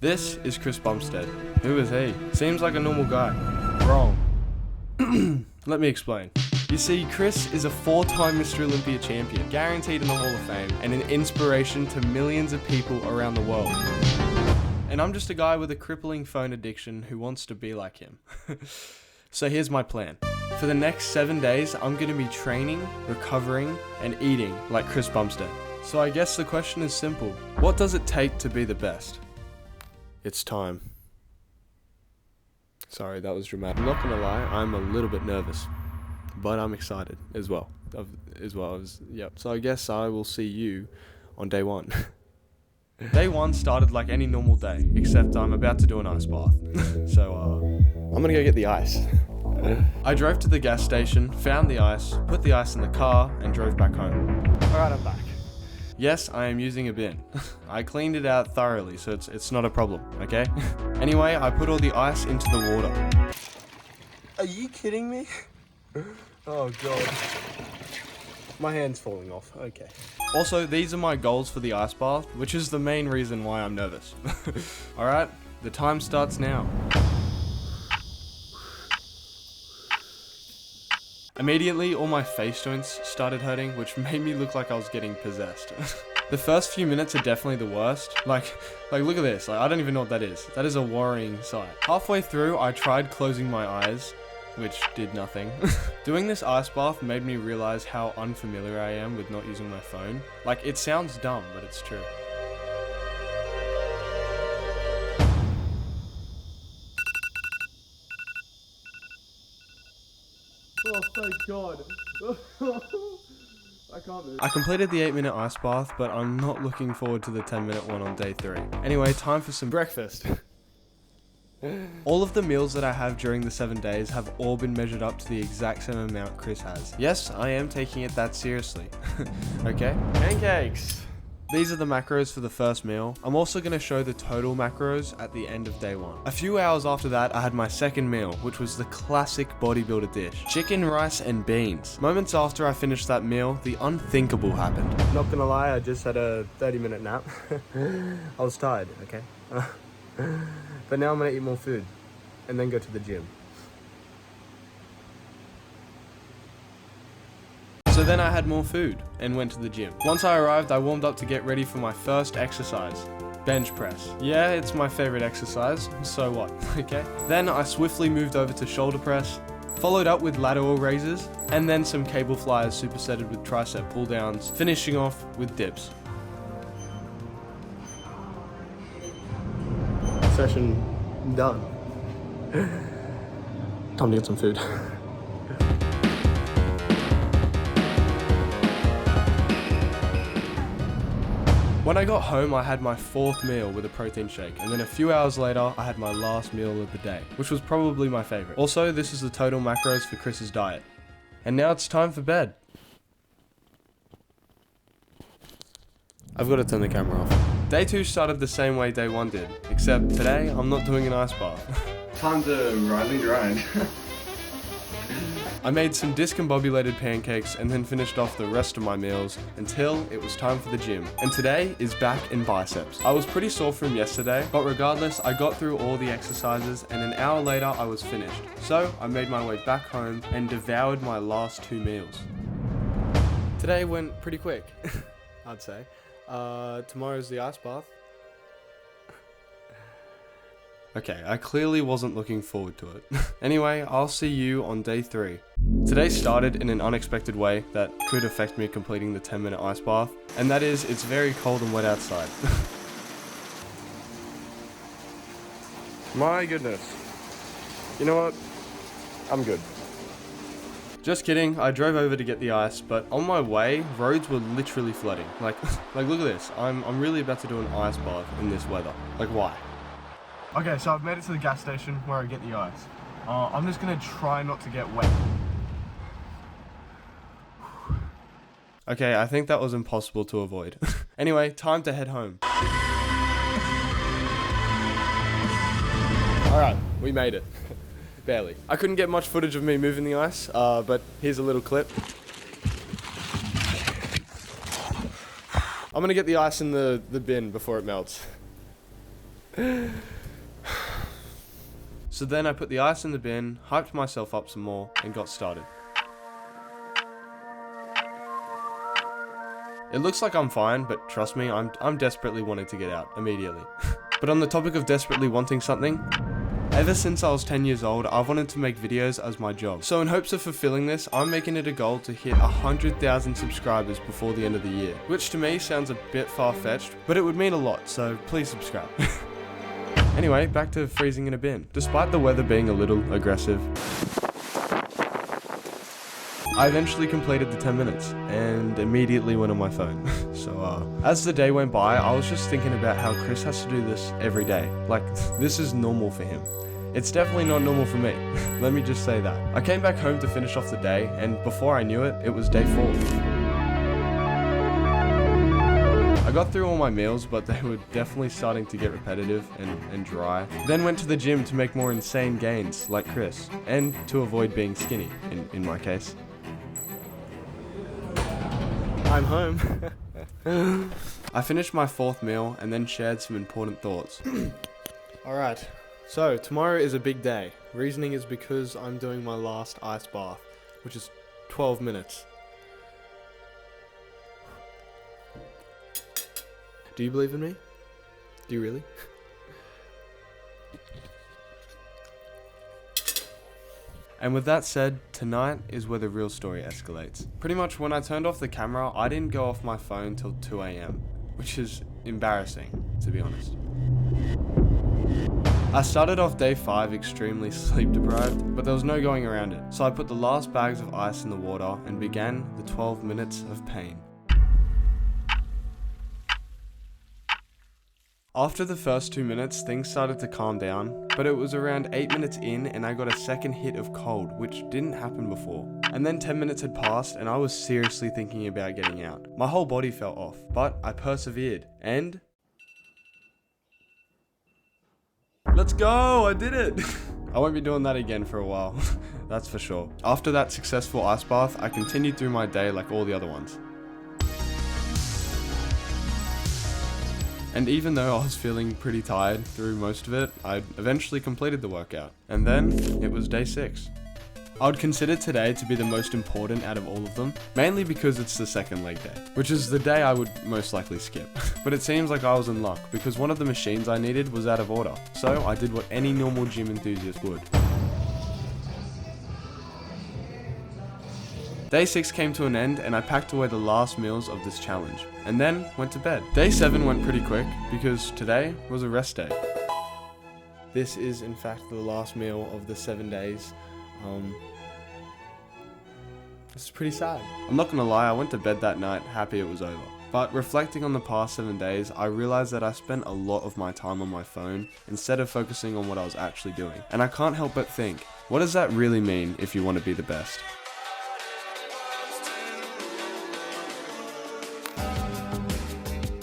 This is Chris Bumstead. Who is he? Seems like a normal guy. Wrong. Let me explain. You see, Chris is a 4-time Mr. Olympia champion, guaranteed in the Hall of Fame, and an inspiration to millions of people around the world. And I'm just a guy with a crippling phone addiction who wants to be like him. So here's my plan. For the next 7 days, I'm going to be training, recovering, and eating like Chris Bumstead. So I guess the question is simple. What does it take to be the best? It's time. Sorry, that was dramatic. I'm not gonna lie, I'm a little bit nervous, but I'm excited as well. Yep. So I guess I will see you on day one. Day one started like any normal day, except I'm about to do an ice bath. So I'm gonna go get the ice. I drove to the gas station, found the ice, put the ice in the car, and drove back home. Alright, I'm back. Yes, I am using a bin. I cleaned it out thoroughly, so it's not a problem, okay? Anyway, I put all the ice into the water. Are you kidding me? Oh god. My hand's falling off, okay. Also, these are my goals for the ice bath, which is the main reason why I'm nervous. Alright, the time starts now. Immediately, all my face joints started hurting, which made me look like I was getting possessed. The first few minutes are definitely the worst. Like look at this. I don't even know what that is. That is a worrying sight. Halfway through, I tried closing my eyes, which did nothing. Doing this ice bath made me realize how unfamiliar I am with not using my phone. Like, it sounds dumb, but it's true. Oh, thank God. I can't move. I completed the 8-minute ice bath, but I'm not looking forward to the 10-minute one on day 3. Anyway, time for some breakfast. All of the meals that I have during the 7 days have all been measured up to the exact same amount Chris has. Yes, I am taking it that seriously. Okay? Pancakes! These are the macros for the first meal. I'm also going to show the total macros at the end of day 1. A few hours after that, I had my second meal, which was the classic bodybuilder dish. Chicken, rice, and beans. Moments after I finished that meal, the unthinkable happened. Not gonna lie, I just had a 30-minute nap. I was tired, okay? But now I'm gonna eat more food, and then go to the gym. So then I had more food and went to the gym. Once I arrived, I warmed up to get ready for my first exercise, bench press. Yeah, it's my favorite exercise, so what, okay? Then I swiftly moved over to shoulder press, followed up with lateral raises, and then some cable flyers supersetted with tricep pull downs, finishing off with dips. Session done. Time to get some food. When I got home, I had my 4th meal with a protein shake, and then a few hours later, I had my last meal of the day, which was probably my favorite. Also, this is the total macros for Chris's diet. And now it's time for bed. I've got to turn the camera off. Day 2 started the same way day 1 did, except today, I'm not doing an ice bath. Time to ride and grind. I made some discombobulated pancakes and then finished off the rest of my meals until it was time for the gym. And today is back and biceps. I was pretty sore from yesterday, but regardless, I got through all the exercises and an hour later I was finished. So I made my way back home and devoured my last 2 meals. Today went pretty quick, I'd say. Tomorrow's the ice bath. Okay, I clearly wasn't looking forward to it. Anyway, I'll see you on day 3. Today started in an unexpected way that could affect me completing the 10-minute ice bath, and that is, it's very cold and wet outside. My goodness. You know what? I'm good. Just kidding, I drove over to get the ice, but on my way, roads were literally flooding. Like look at this. I'm really about to do an ice bath in this weather. Like, why? Okay, so I've made it to the gas station where I get the ice. I'm just gonna try not to get wet. Okay, I think that was impossible to avoid. Anyway, time to head home. Alright, we made it. Barely. I couldn't get much footage of me moving the ice, but here's a little clip. I'm gonna get the ice in the bin before it melts. So then I put the ice in the bin, hyped myself up some more, and got started. It looks like I'm fine, but trust me, I'm desperately wanting to get out immediately. But on the topic of desperately wanting something, ever since I was 10 years old, I've wanted to make videos as my job. So in hopes of fulfilling this, I'm making it a goal to hit 100,000 subscribers before the end of the year. Which to me sounds a bit far-fetched, but it would mean a lot, so please subscribe. Anyway, back to freezing in a bin. Despite the weather being a little aggressive, I eventually completed the 10 minutes and immediately went on my phone. So as the day went by, I was just thinking about how Chris has to do this every day. Like, this is normal for him. It's definitely not normal for me. Let me just say that. I came back home to finish off the day, and before I knew it, it was day 4. I got through all my meals, but they were definitely starting to get repetitive and dry. Then went to the gym to make more insane gains, like Chris, and to avoid being skinny, in my case. I'm home. I finished my 4th meal and then shared some important thoughts. Alright, so tomorrow is a big day. Reasoning is because I'm doing my last ice bath, which is 12 minutes. Do you believe in me? Do you really? And with that said, tonight is where the real story escalates. Pretty much when I turned off the camera, I didn't go off my phone till 2 AM, which is embarrassing, to be honest. I started off day 5 extremely sleep deprived, but there was no going around it. So I put the last bags of ice in the water and began the 12 minutes of pain. After the first 2 minutes, things started to calm down, but it was around 8 minutes in and I got a second hit of cold, which didn't happen before. And then 10 minutes had passed and I was seriously thinking about getting out. My whole body felt off, but I persevered, and... let's go! I did it! I won't be doing that again for a while, that's for sure. After that successful ice bath, I continued through my day like all the other ones. And even though I was feeling pretty tired through most of it, I eventually completed the workout. And then, it was day 6. I would consider today to be the most important out of all of them, mainly because it's the second leg day, which is the day I would most likely skip. But it seems like I was in luck, because one of the machines I needed was out of order, so I did what any normal gym enthusiast would. Day 6 came to an end and I packed away the last meals of this challenge, and then went to bed. Day 7 went pretty quick, because today was a rest day. This is in fact the last meal of the 7 days. It's pretty sad. I'm not gonna lie, I went to bed that night happy it was over. But reflecting on the past 7 days, I realized that I spent a lot of my time on my phone instead of focusing on what I was actually doing. And I can't help but think, what does that really mean if you want to be the best?